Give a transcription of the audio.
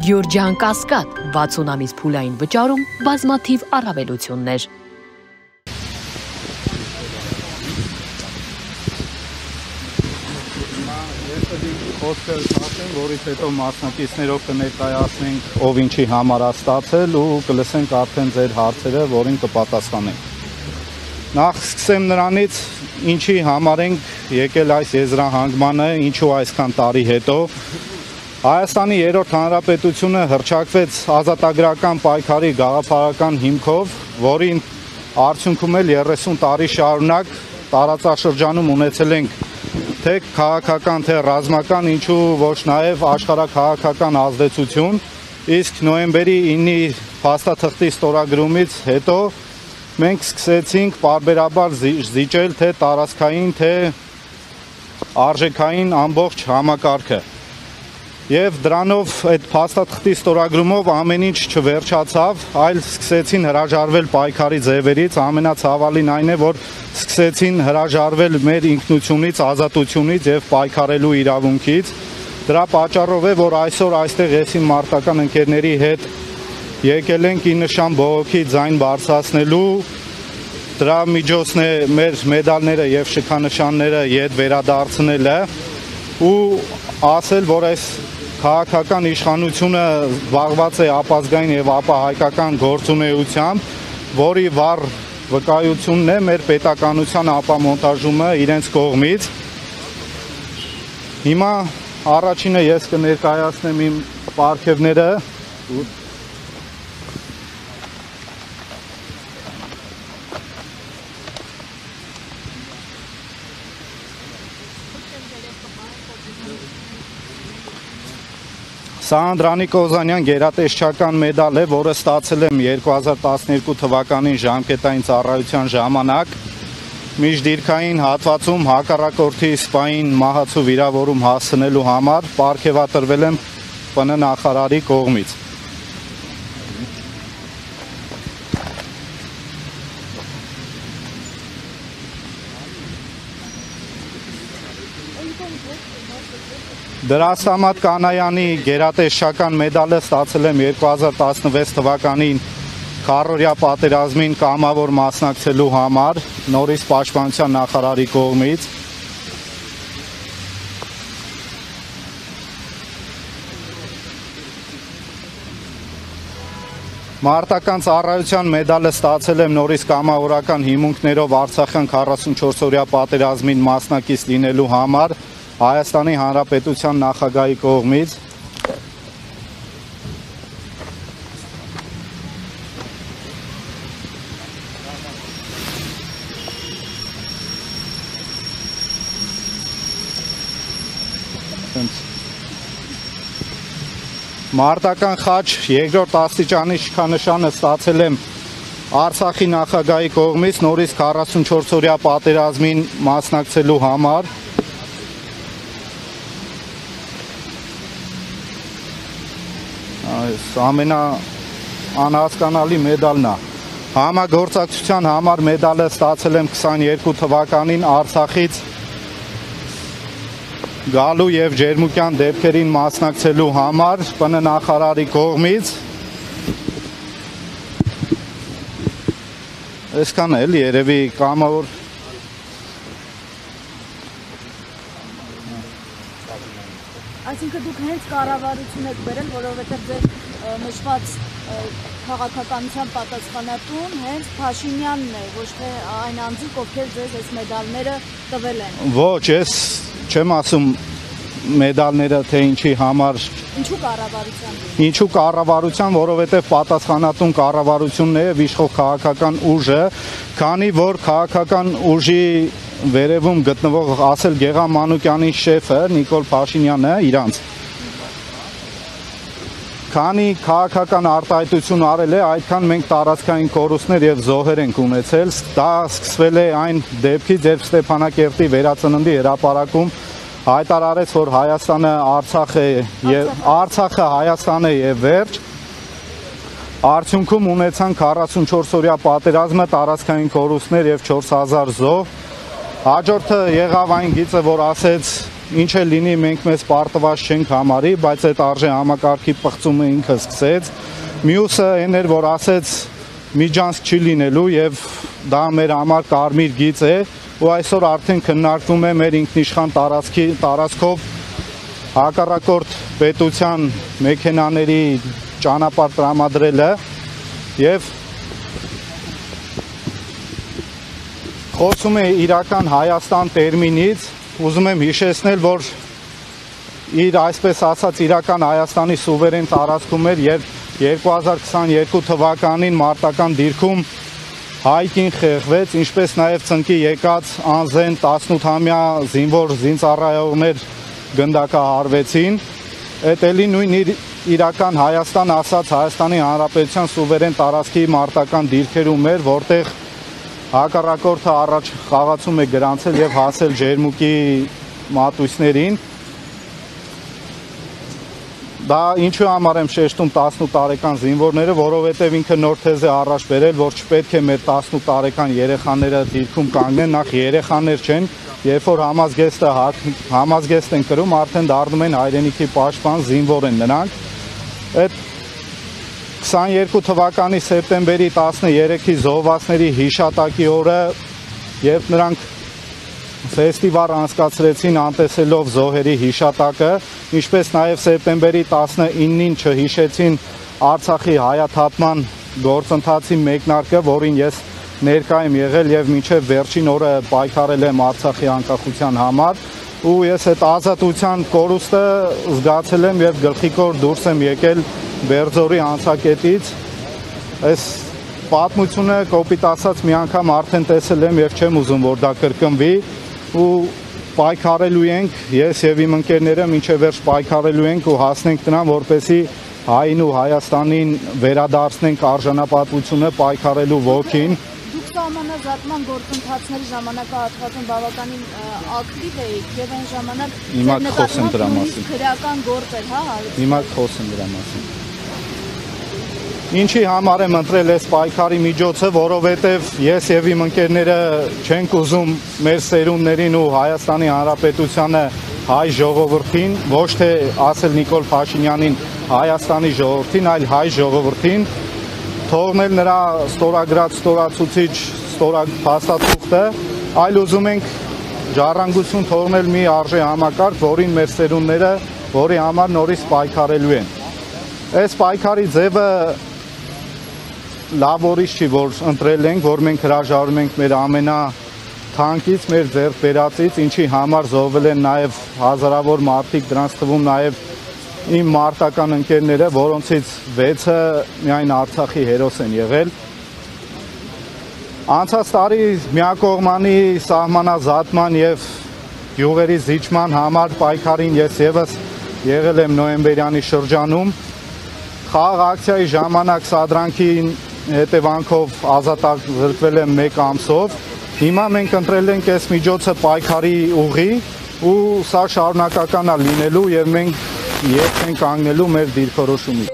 Գյորջյան Կասկադ 60 ամիս փուլային վճարում բազմաթիվ առավելություններ։ Խոսքը ասենք, որից հետո մասնակիցներով կներկայացնենք ով ինչի համար է ստացել ու կլսենք արդեն ձեր հարցերը, որին կպատասխանենք։ Նախ սկսեմ նրանից, ինչի համար ենք եկել այս եզրահանգմանը, ինչու այսքան տարի հետո։ Հայաստանի երրորդ հանրապետությունը հռչակվեց ազատագրական պայքարի գաղափարական հիմքով, որին արդյունքում էլ 30 տարի շարունակ տարածաշրջանում ունեցել ենք թե քաղաքական, թե ռազմական, ինչու ոչ նաև աշխարհաքաղաքական ազդեցություն, իսկ նոյեմբերի 9-ի փաստաթղթի ստորագրումից հետո մենք սկսեցինք պարբերաբար զիջել թե տարածքային, թե արժեքային ամբողջ համակարգը։ Եվ դրանով այդ փաստաթղթի ստորագրումով ամեն ինչ չվերջացավ, այլ սկսեցին հրաժարվել պայքարի ձևերից, ամենացավալին այն է, որ սկսեցին հրաժարվել մեր ինքնությունից, ազատությունից եւ պայքարելու իրավունքից։ Դրա պատճառով է, որ այսօր այստեղ եսի մարտական ընկերների հետ եկել ենք ի նշան բողոքի ձայն բարձրացնելու, դրա միջոցն է մեր մեդալները եւ շքանշանները ետ վերադարձնելը ու ասել, որ այս քաղաքական իշխանությունը զբաղված է ապազգային եւ ապահայկական գործունեությամբ, որի վառ վկայությունն է մեր պետականության ապամոնտաժումը իրենց կողմից։ Հիմա առաջինը ես կներկայացնեմ իմ պարգևները։ Սա Անդրանիկ Օզանյան գերատեսչական մեդալ է, որը ստացել եմ 2012 թվականին ժամկետային ծառայության ժամանակ միջդիրքային հատվածում հակառակորդի սպային մահացու վիրավորում հասցնելու համար պարգևատրվել եմ ՊՆ նախարարի կողմից։ Դրաստամատ Կանայանի գերատեսչական մեդալը ստացել եմ 2016 թվականին քառօրյա պատերազմին կամավոր մասնակցելու համար նորից պաշտպանության նախարարի կողմից։ Մարտական ծառայության մեդալը ստացել եմ նորից կամավորական հիմունքներով Արցախյան 44-օրյա պատերազմին մասնակից լինելու համար Հայաստանի Հանրապետության նախագահի կողմից։ Մարտական խաչ երկրորդ աստիճանի շքանշանը ստացել եմ Արցախի նախագահի կողմից նորից 44-օրյա պատերազմին մասնակցելու համար։ Ամենաանհասկանալի մեդալն է։ Համագործակցության համար մեդալը ստացել եմ 22 թվականին Արցախից գալու եւ ջերմուկյան դեպքերին մասնակցելու համար ՊՆ նախարարի կողմից։ Այսքան էլ երևի կամավոր Այսինքն դուք հենց կառավարություն եք բերել, որովհետև ձեր նշված քաղաքականության պատասխանատուն հենց Փաշինյանն է, ոչ թե այն անձիկ, ովքեր ձեզ այս մեդալները տվել են։ Ոչ, ես չեմ ասում մեդալները թե ինչի համար։ Ինչու կառավարության։ Ինչու կառավարության, որովհետև պատասխանատուն կառավարությունն է եւ իշխող քաղաքական ուժը, քանի որ քաղաքական ուժի վերևում գտնվող ասել Գեղամ Մանուկյանի շեֆը Նիկոլ Փաշինյանը իրանց քանի քաղաքական արտահայտություն արել է, այդքան մենք տարածքային կորուստներ եւ զոհեր ենք ունեցել։ Դա սկսվել է այն դեպքից, երբ Ստեփանակերտի վերածննդի հրապարակում հայտարարեց, որ Հայաստանը Արցախ է եւ Արցախը Հայաստան է եւ վերջ։ Արդյունքում ունեցան 44-օրյա պատերազմը, տարածքային կորուստներ եւ 4000 զոհ։ Հաջորդը եղավ այն գիծը, որ ասեց ինչ է լինի մենք մեզ պարտված չենք համարի, բայց այդ արժե համակարգի պղծումը ինքը սկսեց։ Մյուսը այն էր, որ ասեց միջանցք չի լինելու եւ դա մեր համար կարմիր գիծ է, ու այսօր արդեն քննարկվում է մեր ինքնիշխան տարածքով հակառակորդ պետության մեքենաների ճանապարհ տրամադրելը եւ խոսում է իրական Հայաստան տերմինից, ուզում եմ հիշեցնել, որ իր այսպես ասած իրական Հայաստանի սուվերեն տարածքում էր, երբ 2022 թվականին մարտական դիրքում հայկին խեղվեց, ինչպես նաև ծնկի եկած անզեն 18-ամյա զինվոր զինծառայողներ գնդակահարվեցին, այդ էլի նույն իրական Հայաստան ասած Հայաստանի Հանրապետության սուվերեն տարածքի մարտական դիրքերում էր, որտեղ հակառակորդը առաջ խաղացում է գրանցել եւ հասել ջերմուկի մատույցներին։ Դա ինչու համար եմ շեշտում 18 տարեկան զինվորները, որովհետեւ ինքը նոր թեզ է առաջ բերել, որ չպետք է մեր 18 տարեկան երեխաները դիրքում կանգնեն, նախ երեխաներ չեն, երբ որ համազգեստ են կրում, արդեն դառնում են հայրենիքի պաշտպան զինվոր են նրանք։ Այդ 22 թվականի սեպտեմբերի 13-ի զոհվածների հիշատակի օրը, երբ նրանք ֆեստիվալ անցկացրեցին անտեսելով զոհերի հիշատակը, ինչպես նաև սեպտեմբերի 19-ին չհիշեցին Արցախի հայաթափման գործընթացի մեկնարկը, որին ես ներկա եմ եղել եւ մինչեւ վերջին օրը պայքարել եմ Արցախի անկախության համար, ու ես այդ ազատության կորուստը զգացել եմ եւ գլխիկոր դուրս եմ եկել Բերձորի անցակետից։ Այս պատմությունը կոպիտ ասած մի անգամ արդեն տեսել եմ եւ չեմ ուզում որ դա կրկնվի, ու պայքարելու ենք, ես եւ իմ ընկերները մինչեւ վերջ պայքարելու ենք ու հասնենք նրան, որպեսզի հային ու Հայաստանին վերադարձնենք արժանապատվությունը, պայքարելու ոգին։ Դուք սահմանազատման գործընթացների ժամանակահատվածում բավականին ակտիվ էիք եւ այն ժամանակ հիմա խոսեմ դրա մասին։ Քրեական գործ էր, հա, Հիմա խոսեմ դրա մասին։ Ինչի համար եմ ընտրել այս պայքարի միջոցը, որովհետև ես եւ իմ ընկերները չենք ուզում մեր սերունդներին ու Հայաստանի Հանրապետությանը հայ ժողովրդին, ոչ թե ասել Նիկոլ Փաշինյանին Հայաստանի ժողովրդին, այլ հայ ժողովրդին, թողնել նրա ստորագրած ստորացուցիչ փաստաթուղթը, այլ ուզում ենք ժառանգություն թողնել մի արժե համակարգ, որին մեր սերունդները, որի համար նորից պայքարելու են։ Այս պայքարի ձևը լավ ուրիշ չի, որ ընտրել ենք, որ մենք հրաժարվում ենք մեր ամենաթանկից, մեր ձեռք բերածից, ինչի համար զոհվել են նաև հազարավոր մարդիկ, դրանց թվում նաև իմ մարտական ընկերները, որոնցից 6-ը միայն Արցախի հերոս են եղել։ Անցած տարի միակողմանի սահմանազատման եւ գյուղերի զիջման համար պայքարին ես եւս եղել եմ նոյեմբերյանի շրջանում։ Խաղաղ ակցիայի ժամանակ սադրանքի հետևանքով ազատագրվել եմ 1 ամսով։ Հիմա մենք ընտրել ենք այս միջոցը պայքարի ուղի ու սա շարունակական է լինելու եւ մենք երբ ենք կանգնելու մեր դիրքորոշումից։